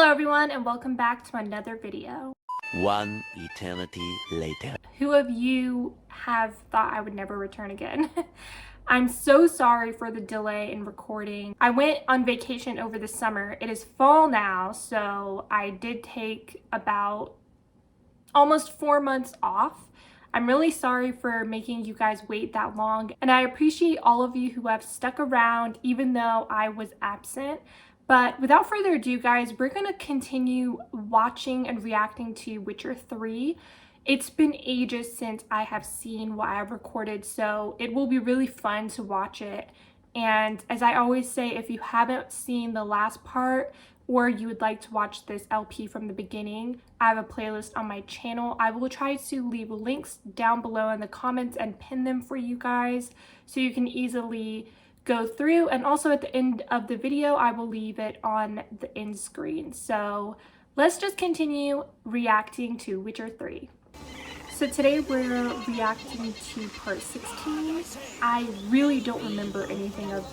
Hello everyone and welcome back to another video. One eternity later. Who of you have thought I would never return again? I'm so sorry for the delay in recording. I went on vacation over the summer. It is fall now, so I did take about almost 4 months off. I'm really sorry for making you guys wait that long, and I appreciate all of you who have stuck around even though I was absent. But without further ado, guys, we're going to continue watching and reacting to Witcher 3. It's been ages since I have seen what I have recorded, so it will be really fun to watch it. And as I always say, if you haven't seen the last part, or you would like to watch this LP from the beginning, I have a playlist on my channel. I will try to leave links down below in the comments and pin them for you guys so you can easily go through. And also at the end of the video, I will leave it on the end screen. So let's just continue reacting to Witcher 3. So today we're reacting to part 16. I really don't remember anything of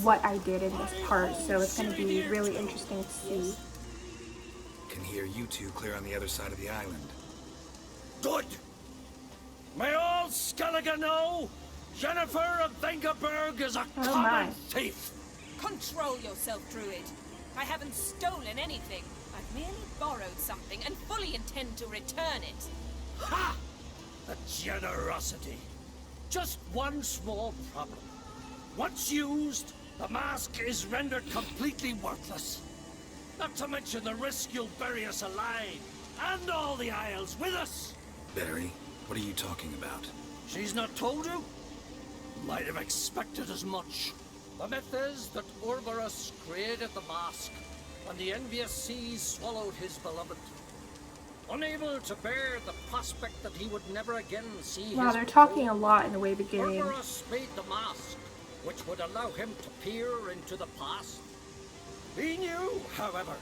what I did in this part, so it's going to be really interesting to see. Can hear you two clear on the other side of the island. Good! May all Skellige know Jennifer of Vengerberg is a common thief! Control yourself, Druid. I haven't stolen anything. I've merely borrowed something and fully intend to return it. Ha! The generosity. Just one small problem. Once used, the mask is rendered completely worthless. Not to mention the risk you'll bury us alive, and all the Isles with us. Barry, what are you talking about? She's not told you? Might have expected as much. The myth is that Ouroboros created the mask, and the envious seas swallowed his beloved. Unable to bear the prospect that he would never again see Wow, his they're talking a lot in the way beginning. Ouroboros made the mask, which would allow him to peer into the past. He knew, however,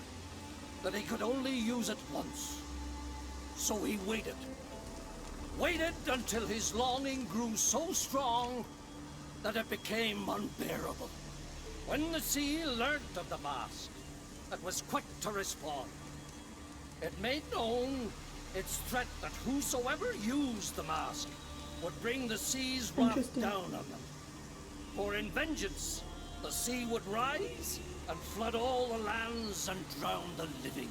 that he could only use it once. So he waited. Waited until his longing grew so strong that it became unbearable. When the sea learnt of the mask, it was quick to respond. It made known its threat that whosoever used the mask would bring the sea's wrath down on them. For in vengeance, the sea would rise and flood all the lands and drown the living.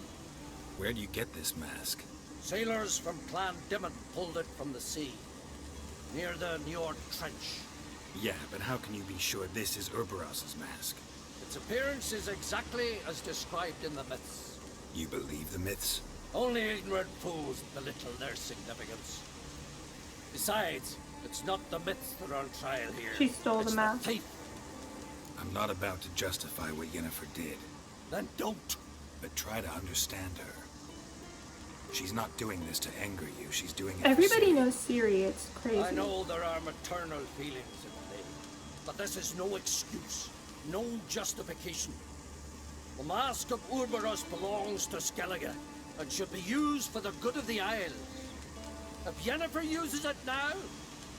Where do you get this mask? Sailors from Clan Dimon pulled it from the sea, near the Njord Trench. Yeah, but how can you be sure this is Ouroboros' mask? Its appearance is exactly as described in the myths. You believe the myths? Only ignorant fools belittle their significance. Besides, it's not the myths that are on trial here. She stole the mask. Thief. I'm not about to justify what Yennefer did. Then don't. But try to understand her. She's not doing this to anger you, she's doing it Everybody for knows Ciri, it's crazy. I know there are maternal feelings in play, but this is no excuse, no justification. The Mask of Ouroboros belongs to Skellige, and should be used for the good of the Isles. If Yennefer uses it now,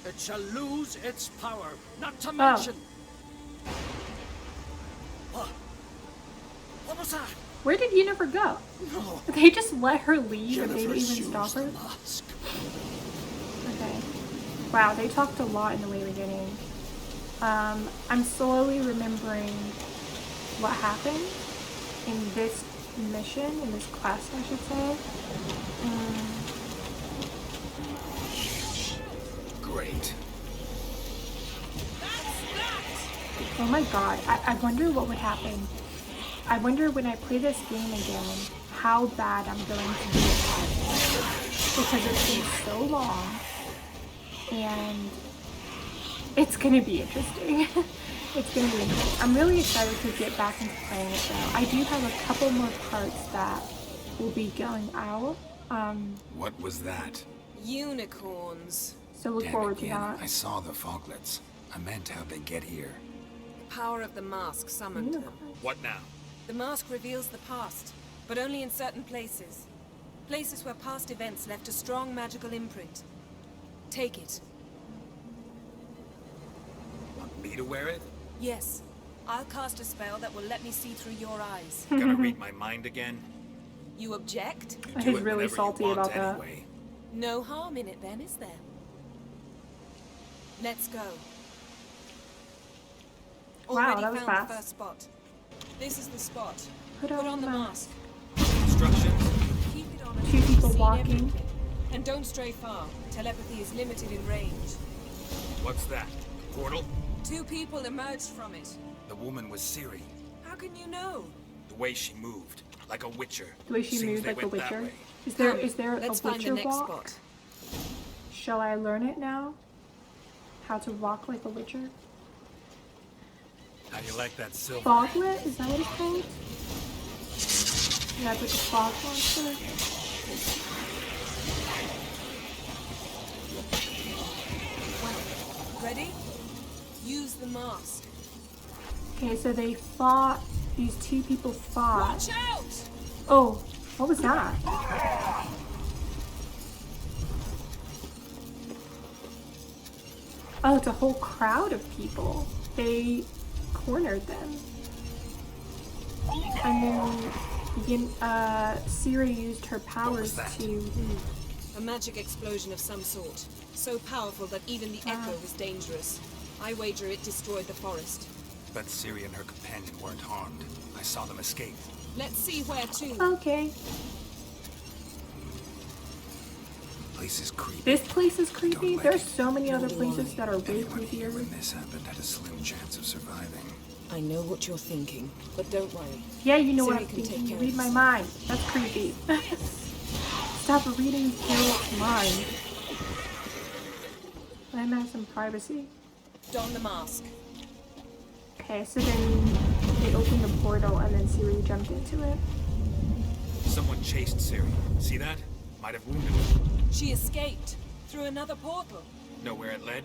it shall lose its power, not to mention... What was that? Where did Yennefer go? No. They just let her leave and they didn't Yennefer's even stop used her? the mask. Okay. Wow, they talked a lot in the way beginning. I'm slowly remembering what happened in this mission, in this quest, I should say. Great. Oh my god, I wonder what would happen. I wonder when I play this game again, how bad I'm going to do it. Because it's been so long, and it's gonna be interesting. It's gonna be interesting. I'm really excited to get back into playing it though. I do have a couple more parts that will be going out. What was that? Unicorns. So look Damn forward it, to Yen, that. I saw the foglets. I meant how'd they get here. The power of the mask summoned them. What now? The mask reveals the past, but only in certain places. Places where past events left a strong magical imprint. Take it. Want me to wear it? Yes. I'll cast a spell that will let me see through your eyes. Gonna read my mind again? You object? You He's do it really whenever salty you want about that. anyway. No harm in it then, is there? Let's go. Wow, Already that was found the fast. first spot. This is the spot. Put on the the mask. Instructions? Keep it on until Two you've people seen walking. everything. And don't stray far. Telepathy is limited in range. What's that? Portal? 2 people emerged from it. The woman was Ciri. How can you know? The way she moved, like a witcher. The way she Seems moved they like a went that witcher. way. Is there a Let's find witcher the next walk? spot. Shall I learn it now? How to walk like a witcher? How do you like that silver? Foglet? Is that what it's called? Yeah, it's like a fog monster. Ready? Use the mask. Okay, so they fought. These 2 people fought. Watch out! Oh, what was that? Oh, it's a whole crowd of people. They cornered them. And then Ciri used her powers to... A magic explosion of some sort. So powerful that even the echo is dangerous. I wager it destroyed the forest. But Ciri and her companion weren't harmed. I saw them escape. Let's see where to. Okay. Place is creepy. This place is creepy. Don't like There's it. so many other places that are way Anyone here creepier. when this happened had a slim chance of surviving. I know what you're thinking, but don't worry. Yeah, you know what Ciri I'm can thinking. take You care read of my this. mind. That's creepy. Stop reading Carol's mind. Let him have some privacy. Don the mask. Okay, so then they opened the portal and then Ciri jumped into it. Someone chased Ciri. See that? Might have wounded her. She escaped through another portal. Know where it led?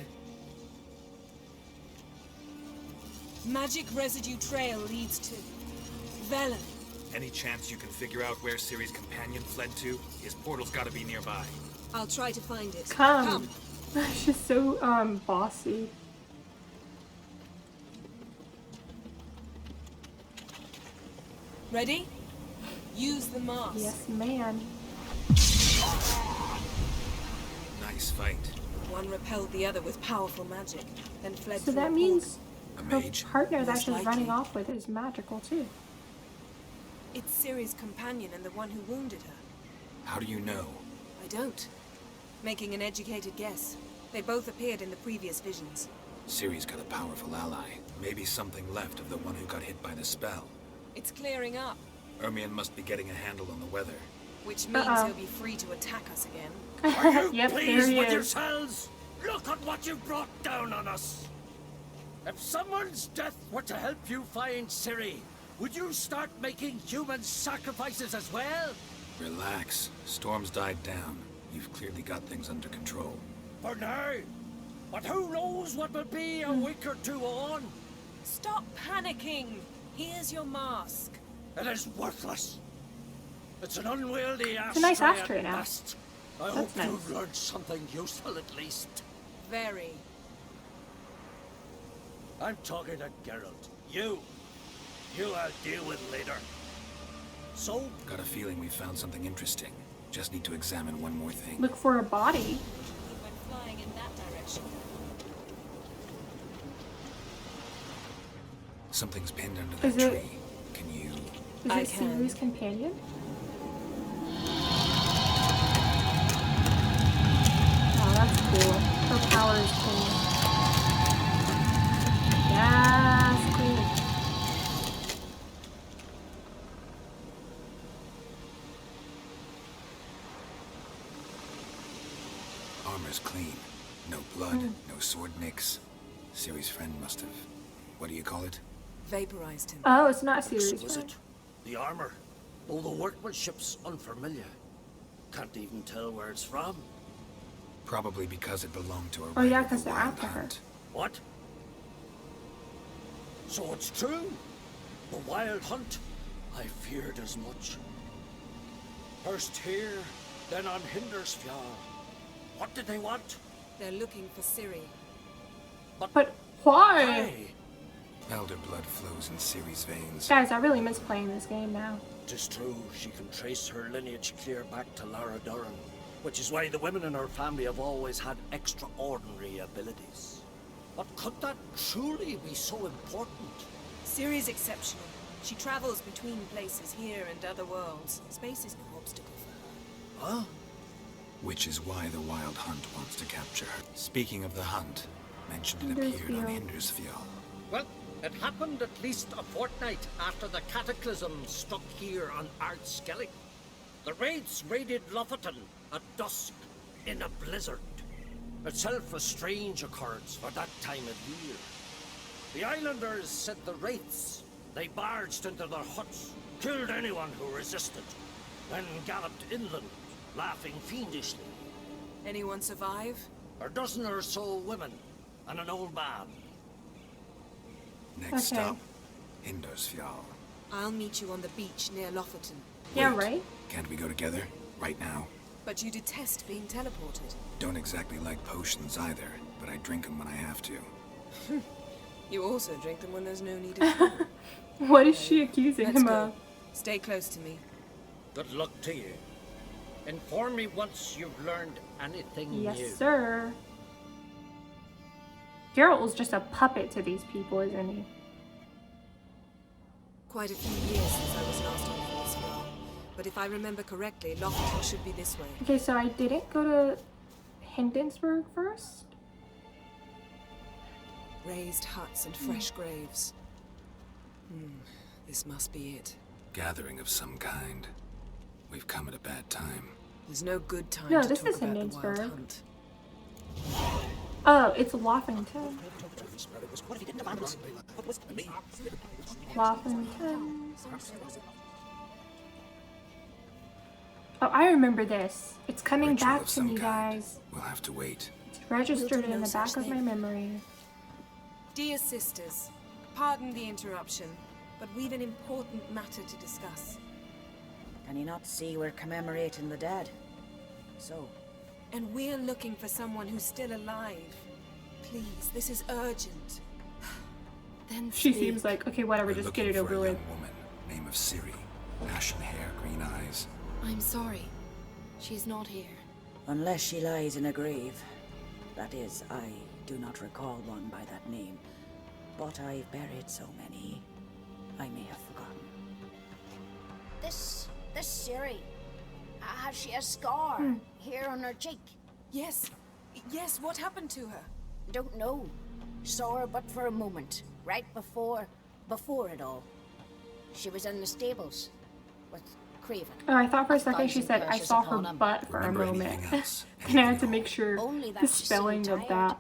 Magic residue trail leads to Velen. Any chance you can figure out where Ciri's companion fled to? His portal's gotta be nearby. I'll try to find it. Come. She's so bossy. Ready? Use the mask. Yes, man. Nice fight. One repelled the other with powerful magic, then fled So through that a means A her mage? partner that Most she's running likely. off with is magical too. portal. It's Ciri's companion and the one who wounded her. How do you know? I don't. Making an educated guess. They both appeared in the previous visions. Ciri's got a powerful ally. Maybe something left of the one who got hit by the spell. It's clearing up, Ermion must be getting a handle on the weather. which means Uh-oh. he'll be free to attack us again. Are you Yep, there pleased he with is. yourselves? Look at what you brought down on us. If someone's death were to help you find Ciri, would you start making human sacrifices as well? Relax. Storm's died down. You've clearly got things under control. For now. But who knows what will be a week or 2 on? Stop panicking! Here's your mask. It is worthless. It's an unwieldy ashtray a nice at ashtray now. best. I That's hope nice. you've learned something useful at least. Very. I'm talking to Geralt. You I'll deal with later. So, Got a feeling we found something interesting. Just need to examine one more thing. Look for a body. He went flying in that direction. Something's pinned under that Is it- tree. Can you... Is I it can. Ciri's companion? Oh, that's cool. Her power is cool. Yes, cool. Armor's clean. No blood, no sword nicks. Ciri's friend must have... What do you call it? Vaporized him. Oh, it's not Ciri's friend. exquisite. The armor, though the workmanship's unfamiliar. Can't even tell where it's from. Probably because it belonged to a Oh, yeah, raid of 'cause the they're Wild after her. Hunt. What? So it's true? The Wild Hunt? I feared as much. First here, then on Hindersfjall. What did they want? They're looking for Ciri. But why? Hey, Elder blood flows in Ciri's veins. Guys, I really miss playing this game now. 'Tis true, she can trace her lineage clear back to Lara Duran, which is why the women in her family have always had extraordinary abilities. But could that truly be so important? Ciri's exceptional. She travels between places here and other worlds. Space is no obstacle for her. Huh? Which is why the Wild Hunt wants to capture her. Speaking of the hunt, mentioned it appeared on Hindersfjall. Well, it happened at least a fortnight after the cataclysm struck here on Ardskellig. The raids raided Lofoten at dusk in a blizzard. Itself a strange occurrence for that time of year. The islanders said the wraiths. They barged into their huts, killed anyone who resisted, then galloped inland, laughing fiendishly. Anyone survive? A dozen or so women, and an old man. Next Okay. stop, Hindersfjall. I'll meet you on the beach near Lofoten. Yeah, Wait, right? Can't we go together? Right now? But you detest being teleported. Don't exactly like potions either, but I drink them when I have to. You also drink them when there's no need of food. What is she accusing Let's him go. of? Stay close to me. Good luck to you. Inform me once you've learned anything Yes, new. sir. Geralt was just a puppet to these people, isn't he? Quite a few years since I was last on Hindersfjall. But if I remember correctly, Lofoten should be this way. Okay, so I didn't go to Hindensburg first? Raised huts and fresh graves. This must be it. Gathering of some kind. We've come at a bad time. There's no good time No, to this talk is about the Wild Hindenburg. Hunt. Oh, it's Loffington. Loffington. Oh, I remember this. It's coming Ritual back of to some me, kind. guys. We'll have to wait. It's registered We'll do in no the back such of my thing. memory. Dear sisters, pardon the interruption, but we've an important matter to discuss. Can you not see we're commemorating the dead? So, And we're looking for someone who's still alive. Please, this is urgent. Then She speak. seems like, okay, whatever, We're just looking get it for over a with. young woman, name of Ciri. Ashen hair, green eyes. I'm sorry. She's not here. unless she lies in a grave. That is, I do not recall one by that name. But I've buried so many, I may have forgotten. This Ciri, has she a scar here on her cheek? Yes, what happened to her? Don't know. Saw her but for a moment, right before it all. She was in the stables with Craven. Oh, I thought for a second she Thousand said I curses saw her upon him. butt for a Remember moment. anything else? And I had to Anything make sure Only that the she seemed spelling of tired. that.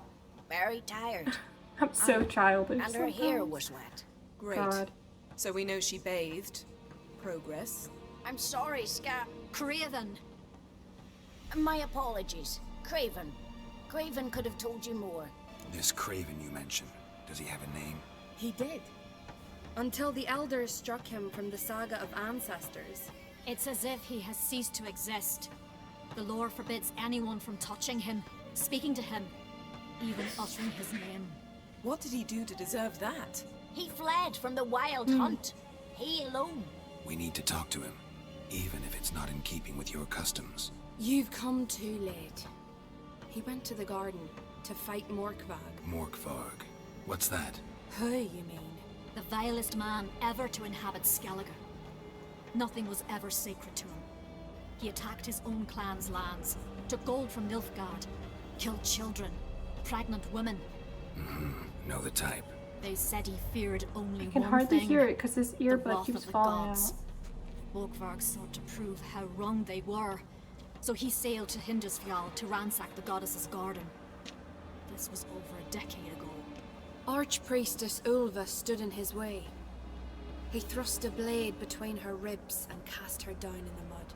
Very tired. I'm so childish. And her hair sometimes. was wet. Great. God. So we know she bathed. Progress. I'm sorry, Scar. Craven! My apologies. Craven. Craven could have told you more. This Craven you mentioned, does he have a name? He did. Until the elders struck him from the saga of ancestors. It's as if he has ceased to exist. The lore forbids anyone from touching him, speaking to him, even uttering his name. What did he do to deserve that? He fled from the Wild Hunt. He alone. We need to talk to him, even if it's not in keeping with your customs. You've come too late. He went to the garden to fight Morkvag. Morkvarg. What's that? Who, you mean? The vilest man ever to inhabit Skellige. Nothing was ever sacred to him. He attacked his own clan's lands, took gold from Nilfgaard, killed children, pregnant women. Know the type. They said he feared only I can one hardly thing, hear it because this the earbud wrath keeps of the falling gods. out. Morkvarg sought to prove how wrong they were, so he sailed to Hindisfjall to ransack the goddess's garden. This was over a decade ago. Archpriestess Ulva stood in his way. He thrust a blade between her ribs and cast her down in the mud.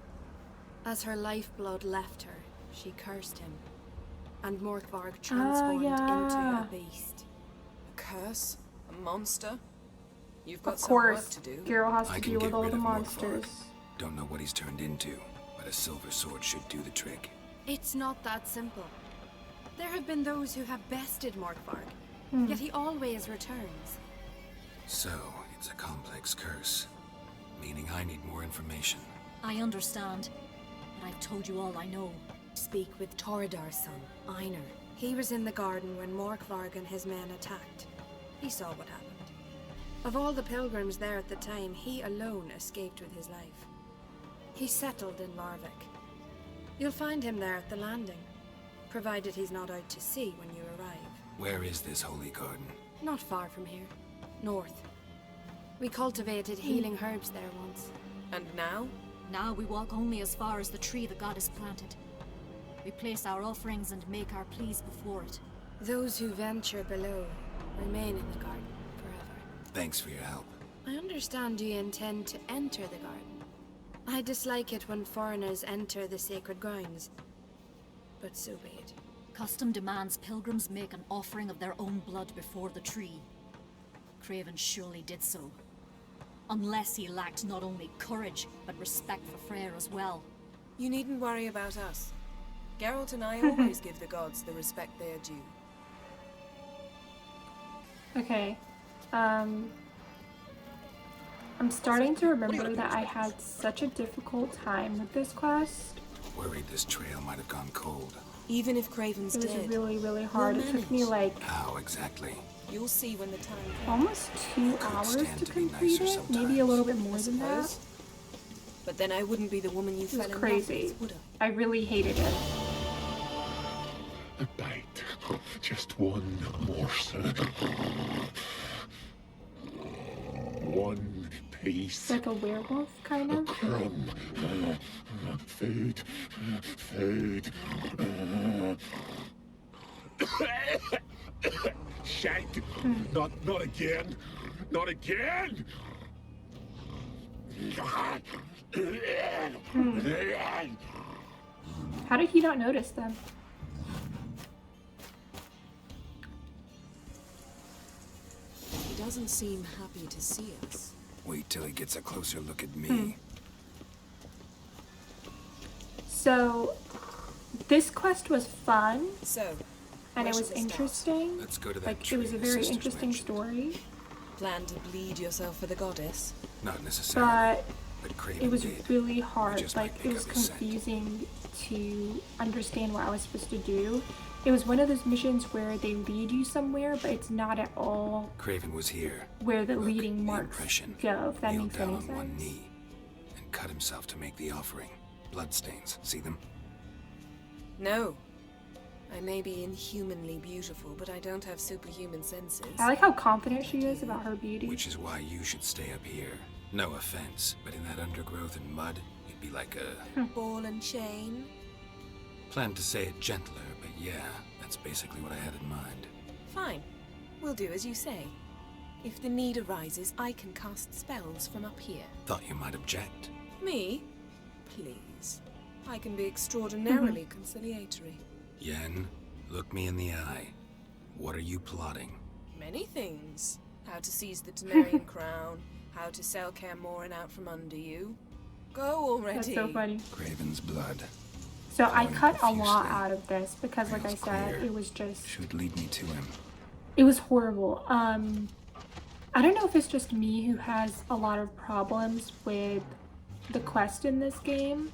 As her lifeblood left her, she cursed him, and Morkvarg transformed yeah. into a beast. A curse? A monster? You've got Of some work course, to do. Geralt has I to can deal get with all rid the of monsters. Morkvarg. Don't know what he's turned into, but a silver sword should do the trick. It's not that simple. There have been those who have bested Morkvarg, yet he always returns. So, it's a complex curse. Meaning I need more information. I understand, but I've told you all I know. Speak with Torridar's son, Einar. He was in the garden when Morkvarg and his men attacked. He saw what happened. Of all the pilgrims there at the time, he alone escaped with his life. He settled in Larvik. You'll find him there at the landing, provided he's not out to sea when you arrive. Where is this holy garden? Not far from here. North. We cultivated healing herbs there once. And now? Now we walk only as far as the tree the goddess planted. We place our offerings and make our pleas before it. Those who venture below remain in the garden forever. Thanks for your help. I understand you intend to enter the garden. I dislike it when foreigners enter the sacred grounds, but so be it. Custom demands pilgrims make an offering of their own blood before the tree. Craven surely did so. Unless he lacked not only courage, but respect for Freyr as well. You needn't worry about us. Geralt and I always give the gods the respect they are due. Okay. I'm starting to remember that I had such a difficult time with this quest. Worried this trail might have gone cold. Even if Craven's It was dead, really, really hard. It took me like How exactly? you'll see when the time comes. almost 2 hours stand to to be complete nicer it. Maybe a little bit more I than that. suppose. But then I wouldn't be the woman you It fell was in love crazy. with, would I? I really hated it. A bite. Just one morsel. One piece. It's like a werewolf, kind of. Crumb. Food. Food. Shite. Not again. Not again. How did he not notice them? He doesn't seem happy to see us. Wait till he gets a closer look at me. So, this quest was fun, So, and where it should was we start? interesting. Let's go to that Like, tree it was a the very sisters interesting mentioned. story, Plan to bleed yourself for the goddess? Not necessarily. but Craven it was did. really hard. just might Like, pick it was up his scent. confusing to understand what I was supposed to do. It was one of those missions where they lead you somewhere, but it's not at all Craven was here. where the Look, leading the marks impression. go, if that Kneeled makes down any on one sense. knee and cut himself to make the offering. Bloodstains. See them? No. I may be inhumanly beautiful, but I don't have superhuman senses. I like how confident she is about her beauty. Which is why you should stay up here. No offense, but in that undergrowth and mud, you'd be like a... Ball and chain? Planned to say it gentler, but yeah, that's basically what I had in mind. Fine. We'll do as you say. If the need arises, I can cast spells from up here. Thought you might object. Me? Please. I can be extraordinarily conciliatory. Yen, look me in the eye. What are you plotting? Many things. How to seize the Temerian crown, how to sell Kaer Morhen out from under you. Go already. That's so funny. Craven's blood. So I Flowing cut a lot profusely. out of this because, like I Feels said, clear. it was just... Should lead me to him. It was horrible. I don't know if it's just me who has a lot of problems with the quest in this game.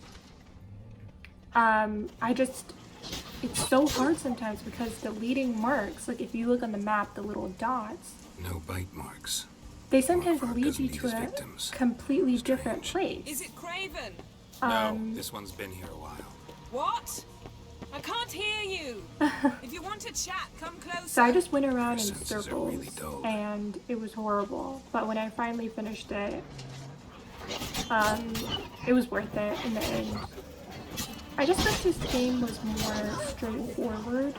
It's so hard sometimes because the leading marks, like if you look on the map, the little dots, No bite marks. they sometimes Morkvarg lead doesn't you leave to his a victims. completely different Strange. place. Is it Craven? No, this one's been here a while. What? I can't hear you. If you want to chat, come closer. So I just went around in Your senses are circles really dull. and it was horrible. But when I finally finished it, it was worth it in the end. I just wish this game was more straightforward,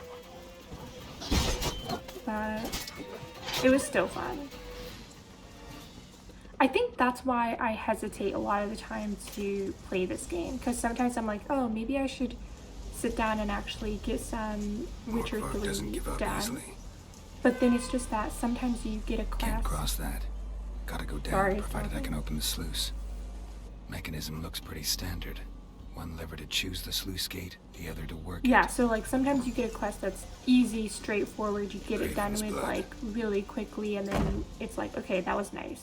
but it was still fun. I think that's why I hesitate a lot of the time to play this game, because sometimes I'm like, oh, maybe I should sit down and actually get some Witcher Morkvarg 3 doesn't give up done. easily. But then it's just that sometimes you get a Can't quest. cross that. Gotta go down, Sorry, provided I sorry. can open the sluice. Mechanism looks pretty standard. One lever to choose the sluice gate, the other to work Yeah, it. so like sometimes you get a quest that's easy, straightforward, you get it done Craven's with blood. like really quickly, and then it's like, okay, that was nice.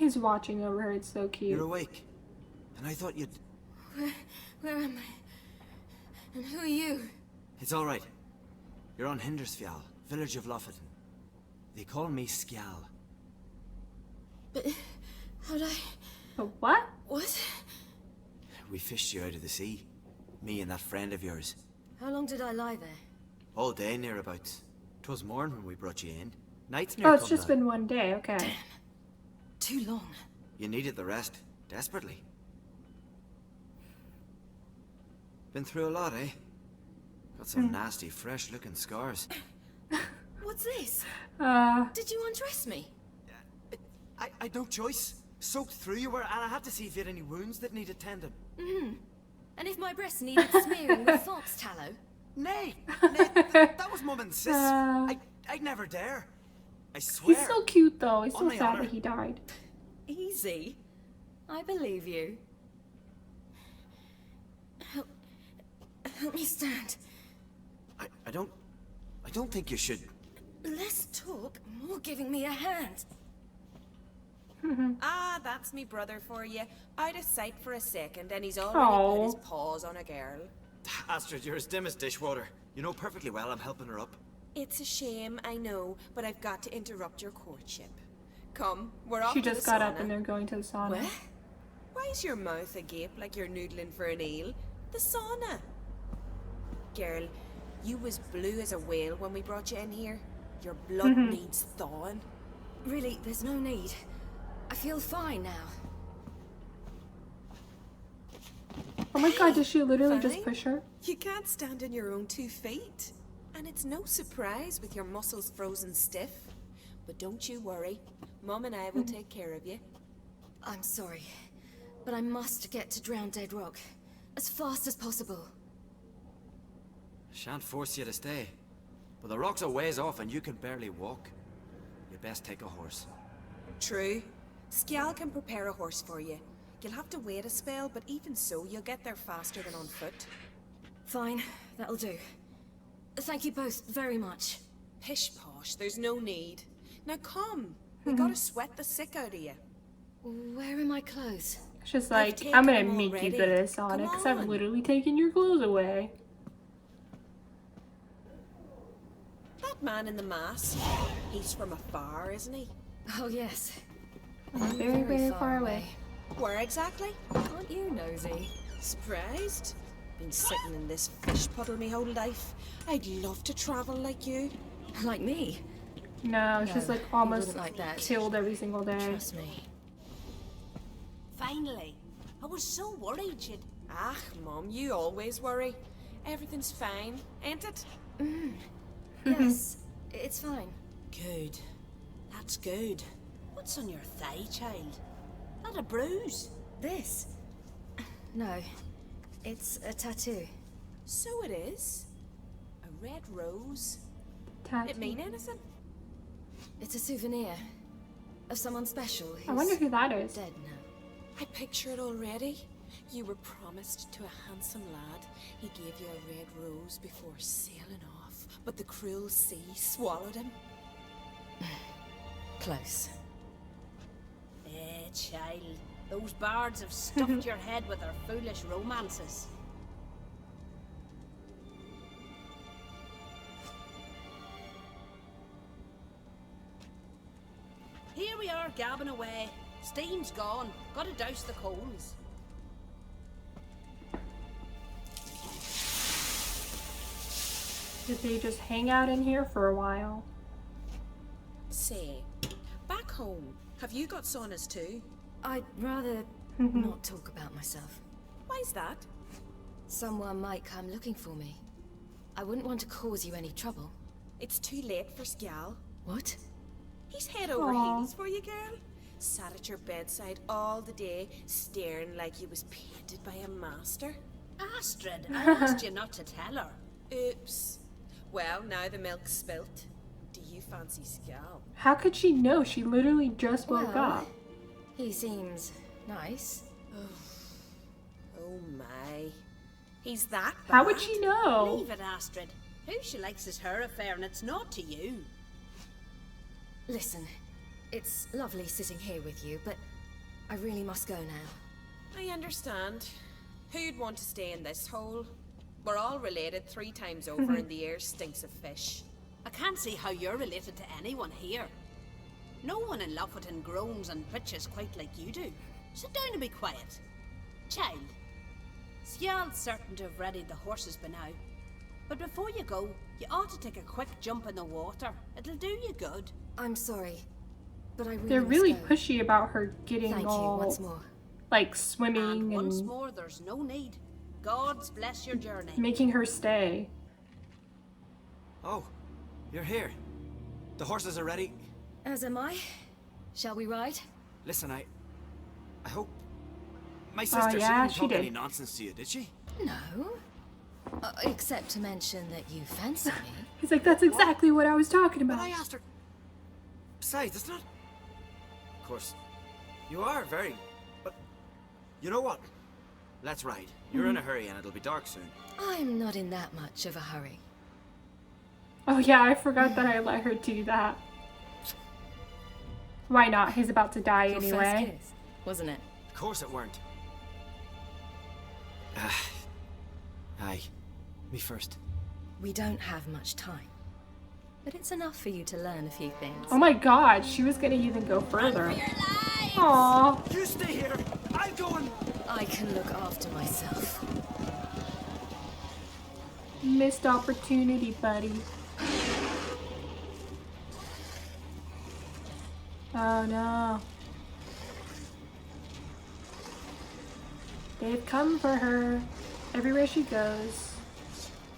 He's watching over her. It's so cute. You're awake. And I thought you'd... Where am I? And who are you? It's all right. You're on Hindersfjall, village of Lofoten. They call me Skjal. But how'd I... A what? What? We fished you out of the sea. Me and that friend of yours. How long did I lie there? All day nearabouts. 'Twas morn when we brought you in. Night's near Oh, it's come just down. been one day. Okay. Damn. Too long. You needed the rest, desperately. Been through a lot, eh? Got some nasty, fresh-looking scars. What's this? Did you undress me? I'd no choice. Soaked through you were, and I had to see if you had any wounds that needed tending. And if my breasts needed smearing with fox tallow? Nay, that was Mum and Sis. I'd never dare. I swear. He's so cute though. He's On so my sad honor. that he died. Easy. I believe you. Help me stand. I don't think you should. Less talk, more giving me a hand. Ah, that's me brother for you. Out of sight for a second, and he's already put his paws on a girl. Astrid, you're as dim as dishwater. You know perfectly well I'm helping her up. It's a shame, I know, but I've got to interrupt your courtship. Come, we're off She to just the got sauna. up and they're going to the sauna. What? Why's your mouth agape like you're noodling for an eel? The sauna. Girl, you was blue as a whale when we brought you in here. Your blood needs thawing. Really, there's no need. I feel fine now. Oh my god, did she literally just Fine? push her? You can't stand on your own 2 feet. And it's no surprise with your muscles frozen stiff. But don't you worry. Mum and I will take care of you. I'm sorry, but I must get to Drowned Dead Rock as fast as possible. Shan't force you to stay. But the rock's a ways off and you can barely walk. You'd best take a horse. True. Skjal can prepare a horse for you. You'll have to wait a spell, but even so, you'll get there faster than on foot. Fine, that'll do. Thank you both very much. Pish posh, there's no need. Now come, we gotta sweat the sick out of you. Where are my clothes? It's just I've like, taken I'm gonna them make already. you go to the sauna Come because I've on. literally taken your clothes away. That man in the mask, he's from afar, isn't he? Oh yes. Very, very far away. Where exactly? Aren't you nosy? Surprised? Been sitting in this fish puddle me whole life. I'd love to travel like you. Like me? No, she's like almost wouldn't like that. killed every single day. Trust me. Finally. I was so worried you'd... Ah, Mum, you always worry. Everything's fine, ain't it? Yes, it's fine. Good. That's good. What's on your thigh, child? Not a bruise. This? No. It's a tattoo. So it is. A red rose. Tattoo. It mean anything? It's a souvenir of someone special who's I wonder who that is. dead now. I picture it already. You were promised to a handsome lad. He gave you a red rose before sailing off, but the cruel sea swallowed him. Close. Child. Those bards have stuffed your head with their foolish romances. Here we are, gabbing away. Steam's gone. Gotta douse the coals. Did they just hang out in here for a while? Say, back home, have you got saunas too? I'd rather not talk about myself. Why's that? Someone might come looking for me. I wouldn't want to cause you any trouble. It's too late for Skjal. What? He's head over Aw. heels for you, girl. Sat at your bedside all the day, staring like he was painted by a master. Astrid, I asked you not to tell her. Oops. Well, now the milk's spilt. Do you fancy Skjal? How could she know? She literally just woke Well, up. He seems nice. Oh my. He's that bad? How would she know? Leave it, Astrid. Who she likes is her affair, and it's not to you. Listen, It's lovely sitting here with you, but I really must go now. I understand. Who'd want to stay in this hole? We're all related 3 times over and the air stinks of fish. I can't see how you're related to anyone here. No one in Lofoten groans and bitches quite like you do. Sit down and be quiet. Child, Skjald's certain to have readied the horses by now. But before you go, you ought to take a quick jump in the water. It'll do you good. I'm sorry, but I really They're must really go. pushy about her getting Thank all you once more. like swimming And once and more, there's no need. God's bless your journey. making her stay. Oh, you're here. The horses are ready. As am I. Shall we ride? Listen, I hope... My sister, yeah, she she didn't talk did. any nonsense to you, did she? No. Except to mention that you fancy me. He's like, that's exactly what I was talking But about. I asked her... Besides, it's not... Of course, you are very... But, you know what? Let's ride. You're in a hurry and it'll be dark soon. I'm not in that much of a hurry. Oh yeah, I forgot that I let her do that. Why not? He's about to die Your first anyway. kiss, wasn't it? Of course it weren't. Aye. Me first. We don't have much time. But it's enough for you to learn a few things. Oh my god, she was gonna even go further. Aww. You stay here! I'll go and... I can look after myself. Missed opportunity, buddy. Oh no. They've come for her. Everywhere she goes,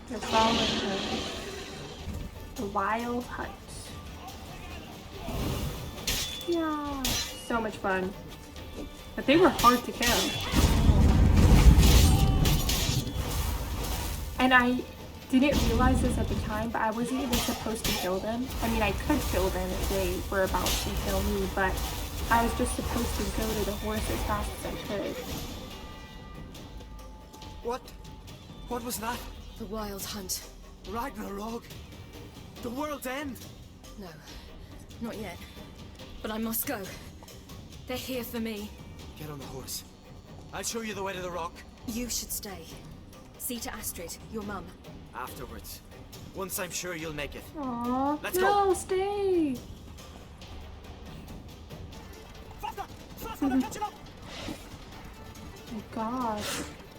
they're following her. The wild hunt. Yeah. So much fun. But they were hard to kill. And I didn't realize this at the time, but I wasn't even supposed to kill them. I mean, I could kill them if they were about to kill me, but I was just supposed to go to the horse as fast as I could. What was that? The wild hunt. Ragnarok? The world's end? No, not yet. But I must go. They're here for me. Get on the horse. I'll show you the way to the rock. You should stay. See to Astrid, your mum. Afterwards. Once I'm sure you'll make it. Aww. Let's no, go. Stay. Faster! Faster! Catch up! Oh my god.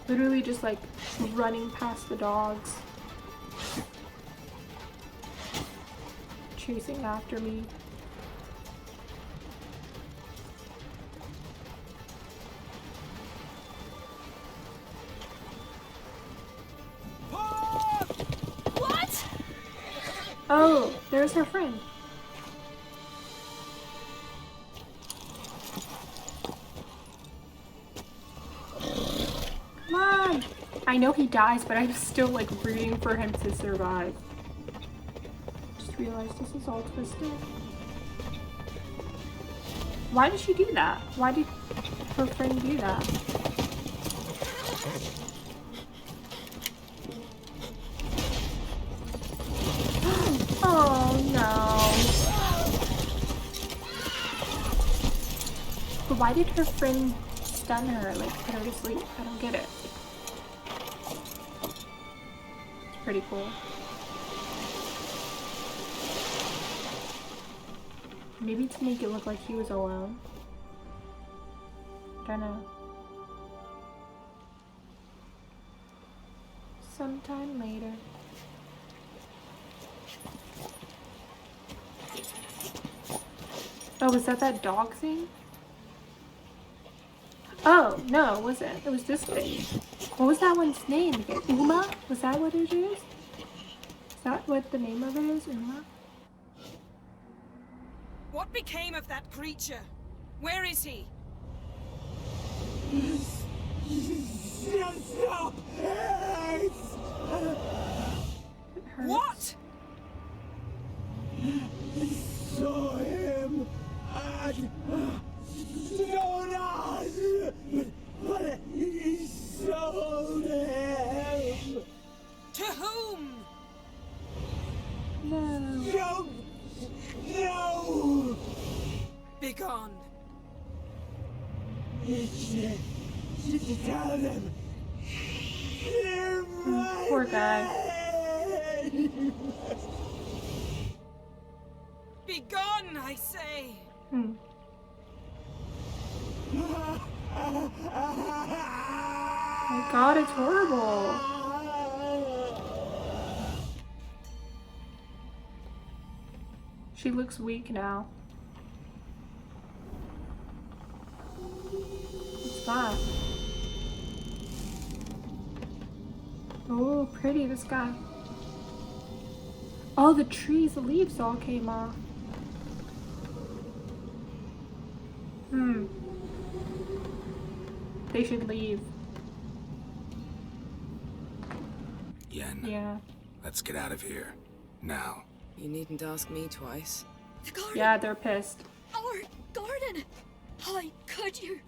Literally just like running past the dogs. Chasing after me. What? Oh, there's her friend. Come on! I know he dies, but I'm still like rooting for him to survive. Just realized this is all twisted. Why did she do that? Why did her friend do that? Oh no. But why did her friend stun her, like put her to sleep? I don't get it. It's pretty cool. Maybe to make it look like he was alone. Don't know. Sometime later. Oh, was that dog thing? Oh, no, it wasn't. It was this thing. What was that one's name again? Uma? Was that what it is? Is that what the name of it is? Uma? What became of that creature? Where is he? What? Saw him and but he sold him. To whom? No. No. Tell them. Poor guy. Be gone, I say! My god, it's horrible. She looks weak now. What's that? Oh, pretty, this guy. Oh, the trees, the leaves all came off. They should leave. Yen. Yeah. Let's get out of here. Now. You needn't ask me twice. The garden! Yeah, they're pissed. Our garden! How could you?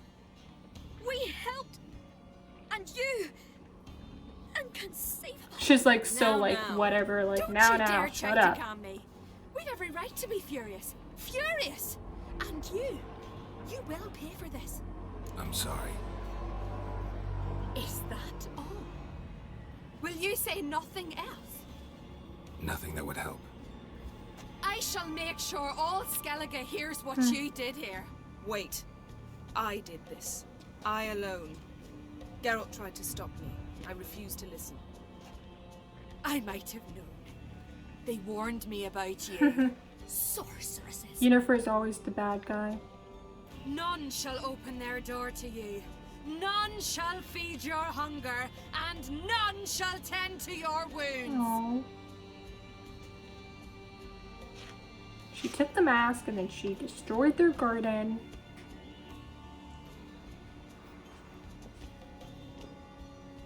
We helped! And you! Inconceivable! She's like so Now, like now. whatever, like Don't now you dare shut try up. to calm me. We've every right to be furious. Furious! And you will pay for this. I'm sorry. Is that all? Will you say nothing else? Nothing that would help. I shall make sure all Skellige hears what you did here. Wait. I did this. I alone. Geralt tried to stop me. I refused to listen. I might have known. They warned me about you. Sorceresses. Yennefer's always the bad guy. None shall open their door to you. None shall feed your hunger, and none shall tend to your wounds. Aww. She took the mask and then she destroyed their garden.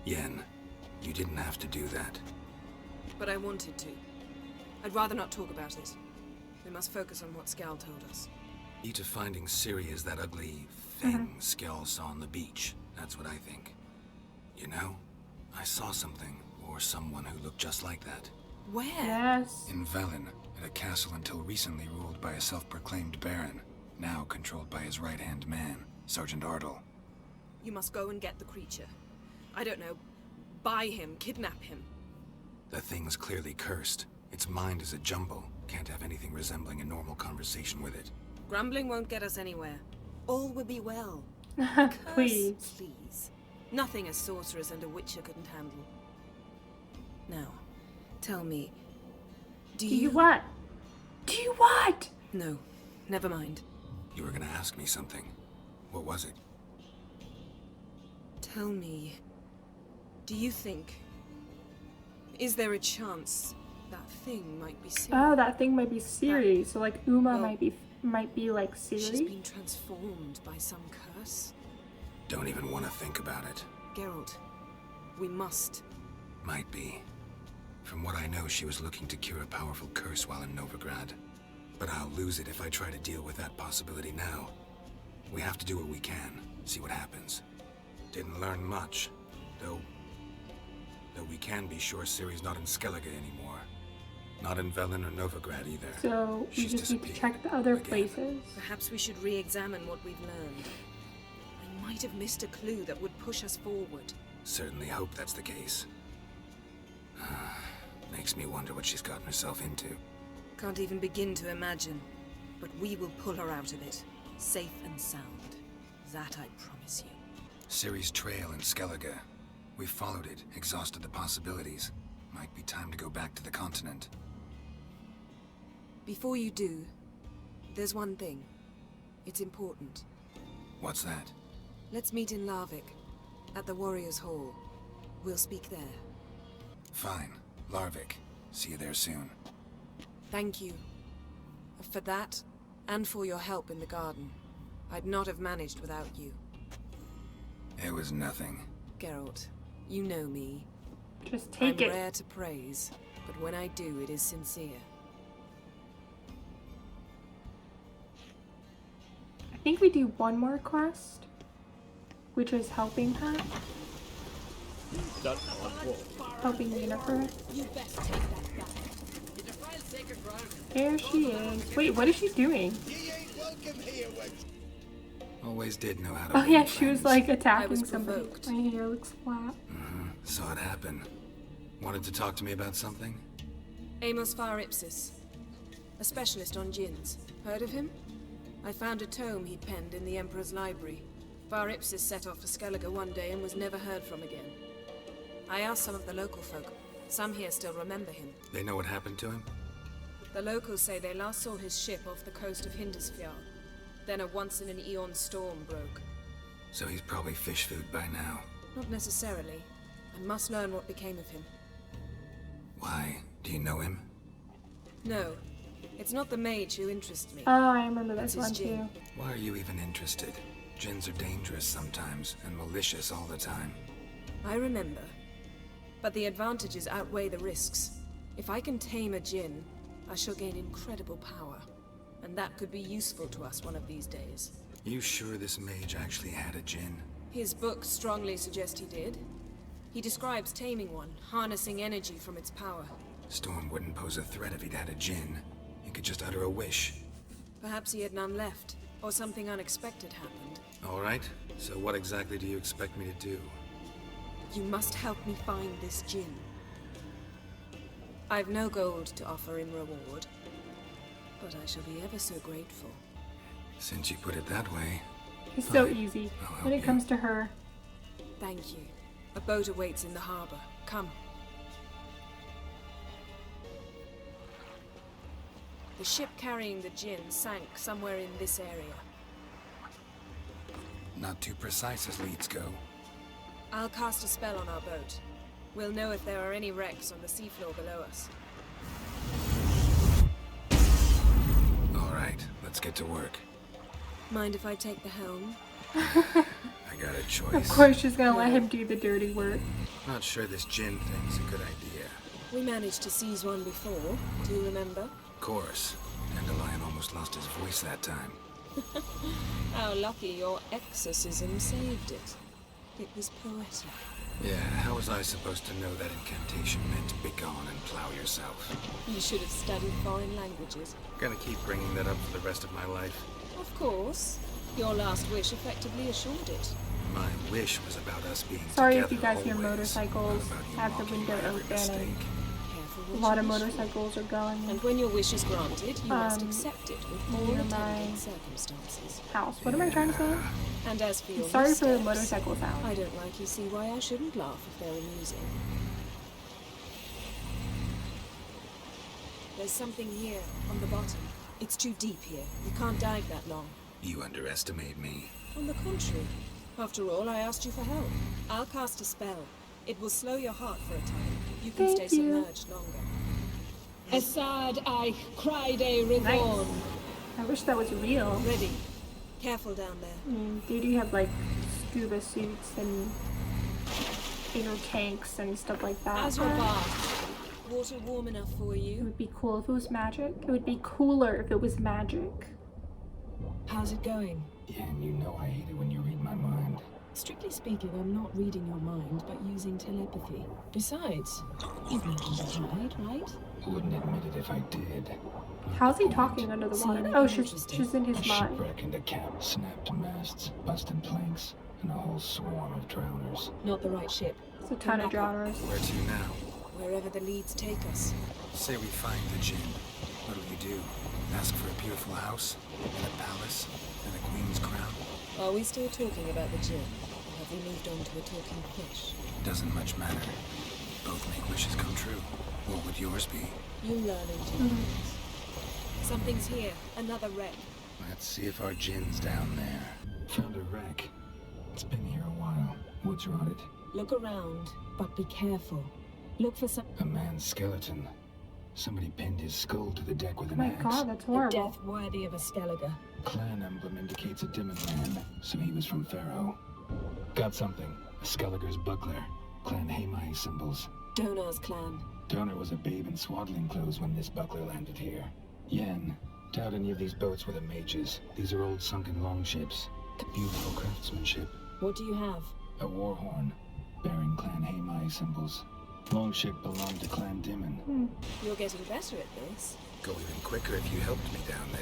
Yen, you didn't have to do that. But I wanted to. I'd rather not talk about it. We must focus on what Scal told us. Key to finding Ciri is that ugly thing Skell saw on the beach. That's what I think. You know, I saw something, or someone who looked just like that. Where? Yes. In Velen, at a castle until recently ruled by a self-proclaimed baron, now controlled by his right-hand man, Sergeant Ardle. You must go and get the creature. I don't know, buy him, kidnap him. The thing's clearly cursed. Its mind is a jumble. Can't have anything resembling a normal conversation with it. Grumbling won't get us anywhere. All will be well. Please. Please. Nothing a sorceress and a witcher couldn't handle. Now, tell me, do you what? Do you what? No, never mind. You were gonna ask me something. What was it? Tell me, do you think... Is there a chance that thing might be Ciri? Oh, that thing might be Ciri. So like Uma might be like Ciri. She's been transformed by some curse. Don't even want to think about it. Geralt, we must. Might be. From what I know, she was looking to cure a powerful curse while in Novigrad. But I'll lose it if I try to deal with that possibility now. We have to do what we can, see what happens. Didn't learn much, though we can be sure Ciri's not in Skellige anymore. Not in Velen or Novigrad either. So we just need to check the other places. Perhaps we should re-examine what we've learned. We might have missed a clue that would push us forward. Certainly hope that's the case. Makes me wonder what she's gotten herself into. Can't even begin to imagine. But we will pull her out of it. Safe and sound. That I promise you. Ciri's trail in Skellige. We followed it, exhausted the possibilities. Might be time to go back to the continent. Before you do, there's one thing. It's important. What's that? Let's meet in Larvik, at the Warriors' Hall. We'll speak there. Fine. Larvik. See you there soon. Thank you. For that, and for your help in the garden. I'd not have managed without you. It was nothing. Geralt, you know me. Just take it. I'm rare to praise, but when I do, it is sincere. I think we do one more quest, which is helping her. Helping Yennefer. You best take that back. You defile sacred ground. There she is. Wait, what is she doing? Ye ain't welcome here, wench. Always did know how to Oh win yeah, she was friends. like I attacking was somebody. provoked. My hair looks flat. Saw it happen. Wanted to talk to me about something? Amos Far Ipsis, a specialist on djinns. Heard of him? I found a tome he'd penned in the Emperor's library. Far Ipsis set off for Skellige one day and was never heard from again. I asked some of the local folk. Some here still remember him. They know what happened to him? The locals say they last saw his ship off the coast of Hindisfjord. Then a once-in-an-eon storm broke. So he's probably fish food by now. Not necessarily. I must learn what became of him. Why? Do you know him? No. It's not the mage who interests me. Oh, I remember It's this his one djinn. too. Why are you even interested? Djinns are dangerous sometimes, and malicious all the time. I remember. But the advantages outweigh the risks. If I can tame a djinn, I shall gain incredible power. And that could be useful to us one of these days. You sure this mage actually had a djinn? His books strongly suggest he did. He describes taming one, harnessing energy from its power. Storm wouldn't pose a threat if he'd had a djinn. He could just utter a wish. Perhaps he had none left, or something unexpected happened. All right, so what exactly do you expect me to do? You must help me find this djinn. I've no gold to offer in reward, but I shall be ever so grateful. Since you put it that way... It's so fine. easy I'll help when it you. comes to her. Thank you. A boat awaits in the harbor. Come. The ship carrying the djinn sank somewhere in this area. Not too precise as leads go. I'll cast a spell on our boat. We'll know if there are any wrecks on the seafloor below us. All right, let's get to work. Mind if I take the helm? I got a choice. Of course she's gonna let him do the dirty work. Not sure this djinn thing's a good idea. We managed to seize one before. Do you remember? Of course. Dandelion almost lost his voice that time. How lucky your exorcism saved it. It was poetic. Yeah, how was I supposed to know that incantation meant begone and plow yourself? You should have studied foreign languages. Gonna keep bringing that up for the rest of my life. Of course. Your last wish effectively assured it. My wish was about us being Sorry together if you guys hear always, motorcycles. not about you Have the mocking window my every open mistake. and Careful a what lot you of wish for. motorcycles are going. And when your wish is granted, you must accept it with all near attendant my circumstances. house. What am I trying to say? And as for your Sorry for the missteps, motorcycle sound. I don't likely see why I shouldn't laugh if they're amusing. There's something here, on the bottom. It's too deep here. You can't dive that long. You underestimate me. On the contrary. After all, I asked you for help. I'll cast a spell. It will slow your heart for a time. You can Thank stay you. submerged longer. Assad I cried a Rivon. I wish that was real. Ready. Careful down there. They do have like scuba suits and tanks and stuff like that. How's your bath? Water warm enough for It you? would be cool if it was magic. It would be cooler if it was magic. How's it going? Yeah, and you know I hate it when you read my mind. Strictly speaking, I'm not reading your mind, but using telepathy. Besides, you've nothing to hide, right? Wouldn't admit it if I did. How's he talking under the See water? anything Oh, she's interesting? in his A mind. shipwreck and a cap, snapped masts, busted planks, and a whole swarm of drowners. Not the right ship. It's a ton of drowners. Where to now? Wherever the leads take us. Say we find the djinn. What do? Ask for a beautiful house, and a palace, and a queen's crown? Are we still talking about the djinn? Or have we moved on to a talking fish? Doesn't much matter. Both make wishes come true. What would yours be? You learning to things. Something's here. Another wreck. Let's see if our djinn's down there. Found a wreck. It's been here a while. What's on it? Look around, but be careful. Look for some A man's skeleton. Somebody pinned his skull to the deck with Oh an my axe. god, that's a horrible. death worthy of a Skellige. Clan emblem indicates a Dimon man, so he was from Pharaoh. Got something. A Skelliger's buckler. Clan Hamai symbols. Donar's clan. Donor was a babe in swaddling clothes when this buckler landed here. Yen, doubt any of these boats were the mages. These are old sunken longships. Beautiful craftsmanship. What do you have? A war horn, bearing Clan Hamai symbols. Longship belonged to Clan Dimon. You're getting better at this. Go even quicker if you helped me down there.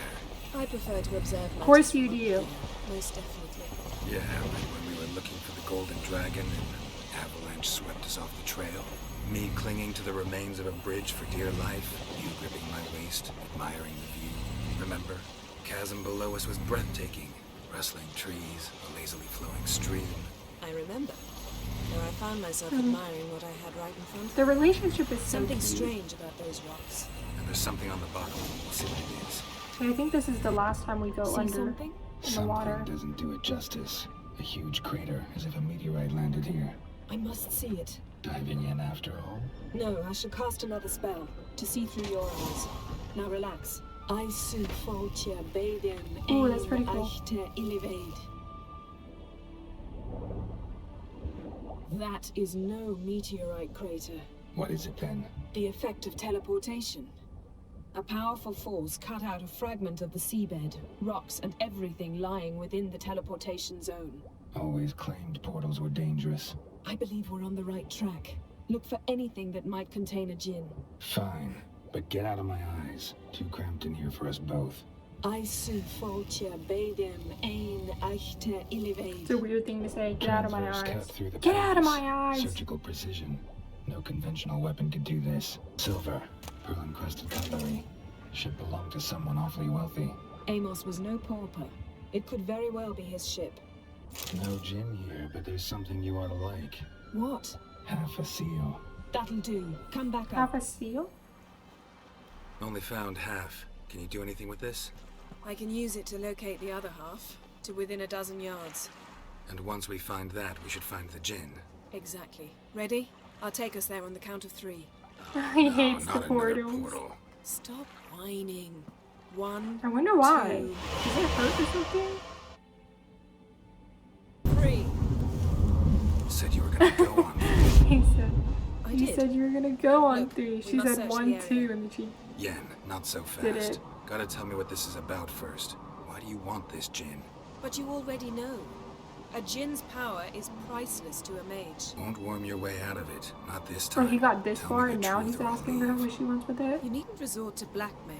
I prefer to observe. Of course you do. Most definitely. Yeah, like when we were looking for the Golden Dragon and an avalanche swept us off the trail. Me clinging to the remains of a bridge for dear life, you gripping my waist, admiring the view. Remember? Chasm below us was breathtaking. Rustling trees, a lazily flowing stream. I remember. Though I found myself admiring what I had right in front of me. The relationship is so something cute. strange about those rocks. And there's something on the bottom. We'll see what it is. So I think this is the last time we go See under something? in the water. Something doesn't do it justice. A huge crater, as if a meteorite landed here. I must see it. Diving in after all? No, I shall cast another spell to see through your eyes. Now relax. I su foltia baden Oh, that's pretty cool. That is no meteorite crater. What is it then? The effect of teleportation. A powerful force cut out a fragment of the seabed, rocks and everything lying within the teleportation zone. Always claimed portals were dangerous. I believe we're on the right track. Look for anything that might contain a djinn. Fine, but get out of my eyes. Too cramped in here for us both. It's a weird thing to say. Get out of my eyes. Get out of my eyes! Surgical precision. No conventional weapon could do this. Silver, pearl-encrusted cutlery. Should belong to someone awfully wealthy. Amos was no pauper. It could very well be his ship. No gin here, but there's something you ought to like. What? Half a seal. That'll do. Come back up. Half a seal? Only found half. Can you do anything with this? I can use it to locate the other half, to within a dozen yards. And once we find that, we should find the gin. Exactly. Ready? I'll take us there on the count of 3. He hates not the another portals. portal. Stop whining. 1, I wonder why. 2, Does it hurt or something? 3. Said you were gonna go on. He said. I You did. said you were gonna go on Look, 3. we She must said search 1, the 2, area. and then she. Yen, not so Did fast. it. Gotta tell me what this is about first. Why do you want this gin? But you already know. A djinn's power is priceless to a mage. Won't worm your way out of it. Not this Or time. he got this Tell far me and the now truth he's or I'll asking her leave. what she wants with it? You needn't resort to blackmail.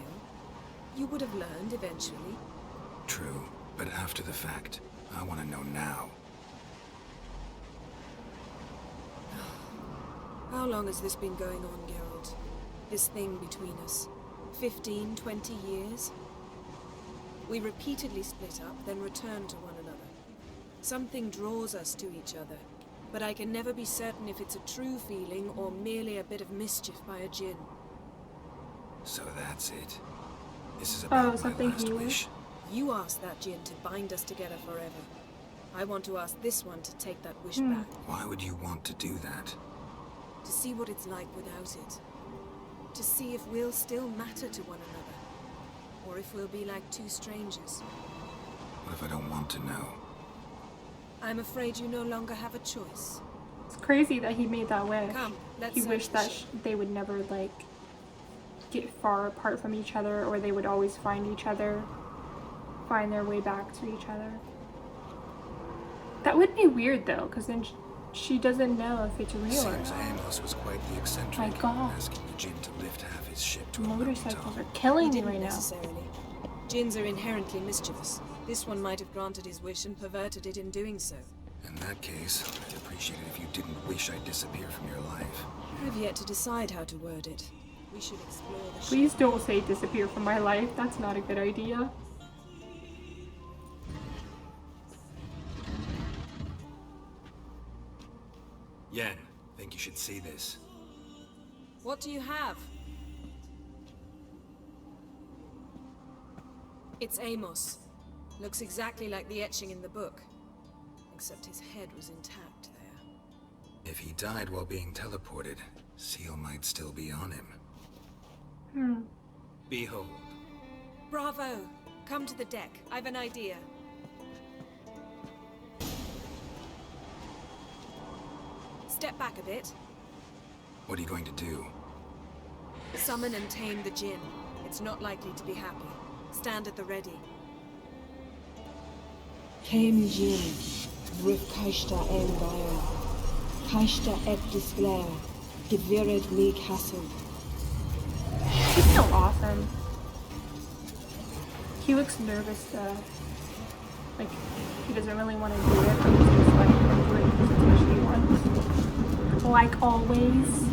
You would have learned eventually. True, but after the fact. I want to know now. How long has this been going on, Geralt? This thing between us? 15, 20 years? We repeatedly split up, then return to one another. Something draws us to each other, but I can never be certain if it's a true feeling or merely a bit of mischief by a djinn. So that's it. This is about my something last huge. wish. You asked that djinn to bind us together forever. I want to ask this one to take that wish back. Why would you want to do that? To see what it's like without it. To see if we'll still matter to one another. Or if we'll be like two strangers. What if I don't want to know? I'm afraid you no longer have a choice. It's crazy that he made that wish. Come, let's He search wished the that ship. they would never, like, get far apart from each other, or they would always find each other, find their way back to each other. That would be weird, though, because then she doesn't know if it's real or Seems not. Amos was quite the eccentric. My God. Asking the djinn to lift half his ship to a Motorcycles mountaintop. are killing He me didn't right now. necessarily. Djinns are inherently mischievous. This one might have granted his wish and perverted it in doing so. In that case, I'd appreciate it if you didn't wish I'd disappear from your life. I've yet to decide how to word it. We should explore the ship. Please don't say disappear from my life. That's not a good idea. Yen, think you should see this. What do you have? It's Amos. Looks exactly like the etching in the book. Except his head was intact there. If he died while being teleported, Seal might still be on him. Behold. Bravo! Come to the deck. I've an idea. Step back a bit. What are you going to do? Summon and tame the djinn. It's not likely to be happy. Stand at the ready. Came Jin, Rif Kaishta Engair, Kaishta et Disflair, Gevirid me Castle. He's so awesome. He looks nervous though. Like, he doesn't really want to do it, but he's just like, gonna do it because it's what she wants. Like always.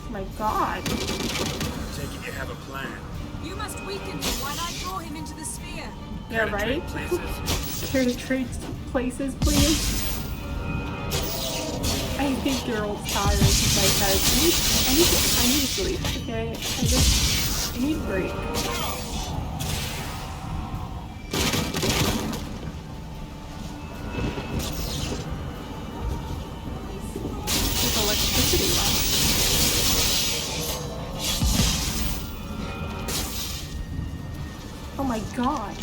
Oh my god. Take it you have a plan. You must weaken him while I draw him into the sphere. Yeah, right? Care to trade places, please? I think Geralt's tired. He's like, guys, I need to sleep, okay? I need a break. There's electricity left. Oh my god.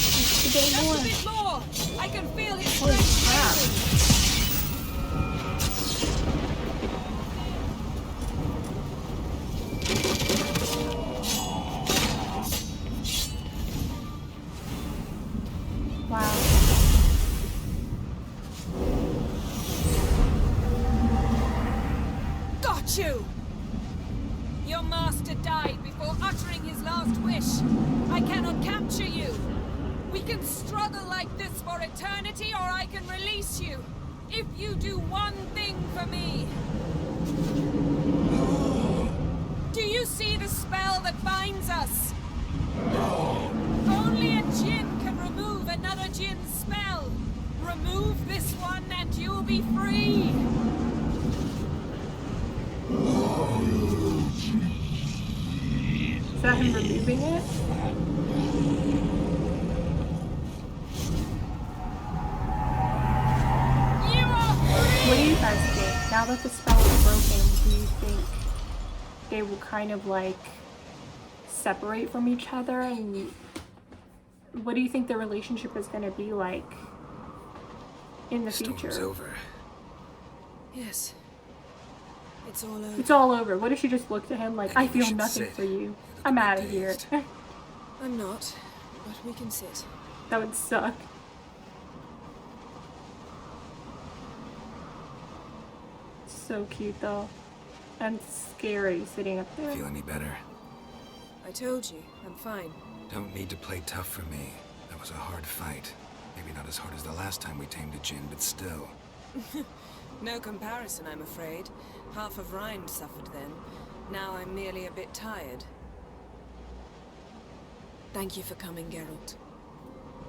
Just a bit more. I can feel his Holy strength. crap. Wow. Got you! Your master died before uttering his last wish. I cannot capture you. We can struggle like this for eternity, or I can release you. If you do one thing for me. Do you see the spell that binds us? Only a djinn can remove another djinn's spell. Remove this one and you'll be free. Is that him removing it? What do you guys think? Now that the spell is broken, do you think they will kind of like separate from each other? And what do you think the relationship is going to be like in the future? Storm's over. Yes. It's all over. It's all over. What if she just looked at him like, I Maybe we feel should nothing sit. for you. I'm out of here. I'm not, but we can sit. That would suck. So cute though. And scary sitting up there. Feel any better? I told you, I'm fine. Don't need to play tough for me. That was a hard fight. Maybe not as hard as the last time we tamed a djinn, but still. No comparison, I'm afraid. Half of Rhind suffered then. Now I'm merely a bit tired. Thank you for coming, Geralt.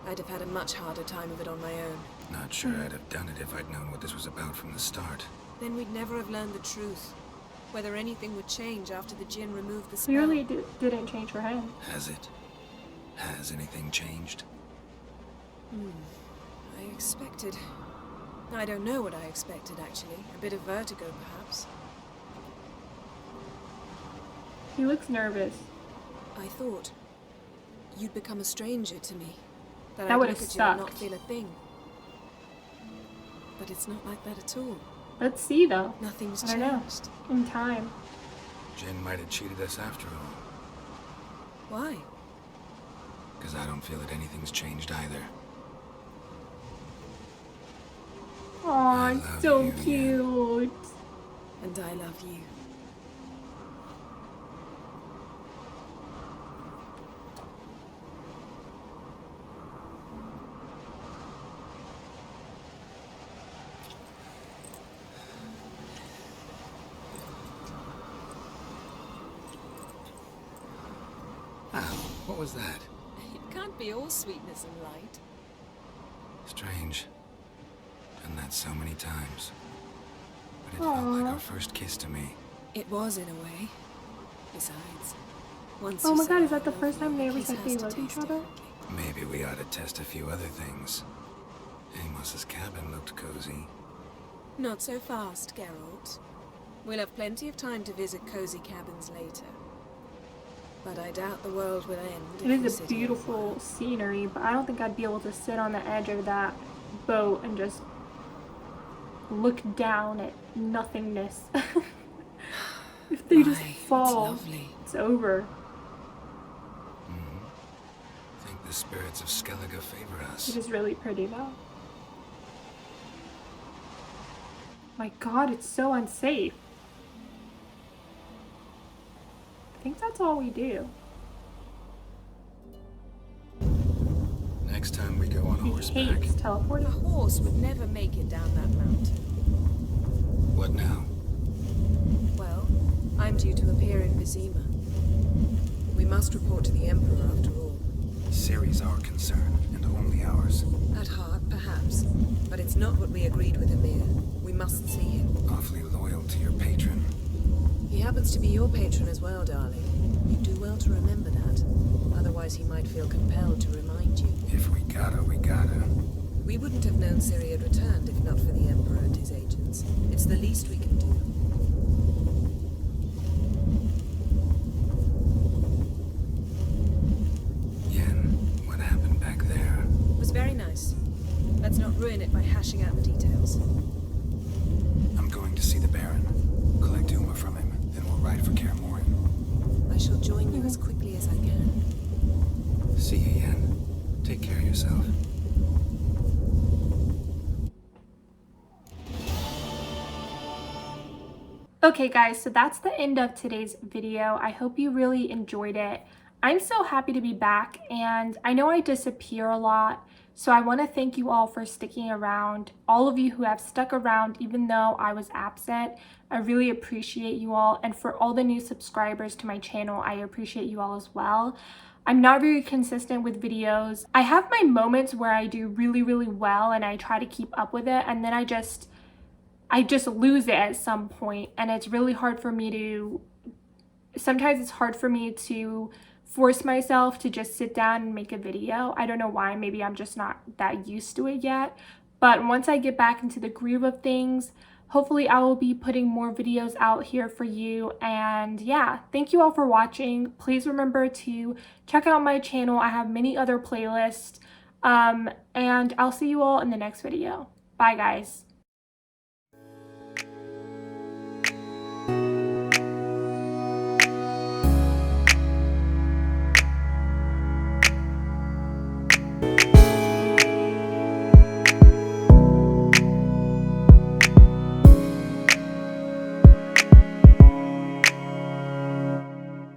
I'd have had a much harder time of it on my own. Not sure I'd have done it if I'd known what this was about from the start. Then we'd never have learned the truth. Whether anything would change after the djinn removed the spell. Clearly didn't change for him. Has it? Has anything changed? I expected... I don't know what I expected, actually. A bit of vertigo, perhaps. He looks nervous. I thought you'd become a stranger to me. That That I'd would've look at you and not sucked. feel a thing. But it's not like that at all. Let's see though. Nothing's I don't know. changed. In time. Jinn might have cheated us after all. Why? Because I don't feel that anything's changed either. Aw, love it's so you, cute. And I love you. What was that? It can't be all sweetness and light. Strange. Done that so many times. But it felt like our first kiss to me. It was, in a way. Besides, once Oh you my say god, is I that the love first you, time they a ever kiss said has they to loved each taste other? differently. Maybe we ought to test a few other things. Amos's cabin looked cozy. Not so fast, Geralt. We'll have plenty of time to visit cozy cabins later. But I doubt the world will end. It if we is sit a here beautiful scenery, but I don't think I'd be able to sit on the edge of that boat and just look down at nothingness. If they just Why, fall, it's lovely. it's over. spirits of Skellige favor us. It is really pretty though. My god, it's so unsafe. I think that's all we do. Next time we go on He horseback. hates teleporting. A horse would never make it down that mountain. What now? Well, I'm due to appear in Vizima. We must report to the Emperor after all. Ciri's our concern, and only ours. At heart, perhaps. But it's not what we agreed with Emir. We must see him. Awfully loyal to your patron. He happens to be your patron as well, darling. You do well to remember that. Otherwise he might feel compelled to remind you. If we gotta, we gotta. We wouldn't have known Ciri had returned if not for the Emperor and his agents. It's the least we can do. Yen, what happened back there? It was very nice. Let's not ruin it by hashing out the details. I'm going to see the Baron, collect Uma from him, then we'll ride for Kaer Morhen. I shall join you as quickly as I can. See you, Yen. Take care of yourself. Okay guys, so that's the end of today's video. I hope you really enjoyed it. I'm so happy to be back, and I know I disappear a lot, so I want to thank you all for sticking around. All of you who have stuck around even though I was absent, I really appreciate you all. And for all the new subscribers to my channel, I appreciate you all as well. I'm not very consistent with videos. I have my moments where I do really, really well and I try to keep up with it, and then I just lose it at some point, and it's really hard for me to, sometimes it's hard for me to force myself to just sit down and make a video. I don't know why, maybe I'm just not that used to it yet. But once I get back into the groove of things, hopefully I will be putting more videos out here for you. And yeah, thank you all for watching. Please remember to check out my channel. I have many other playlists. And I'll see you all in the next video. Bye guys.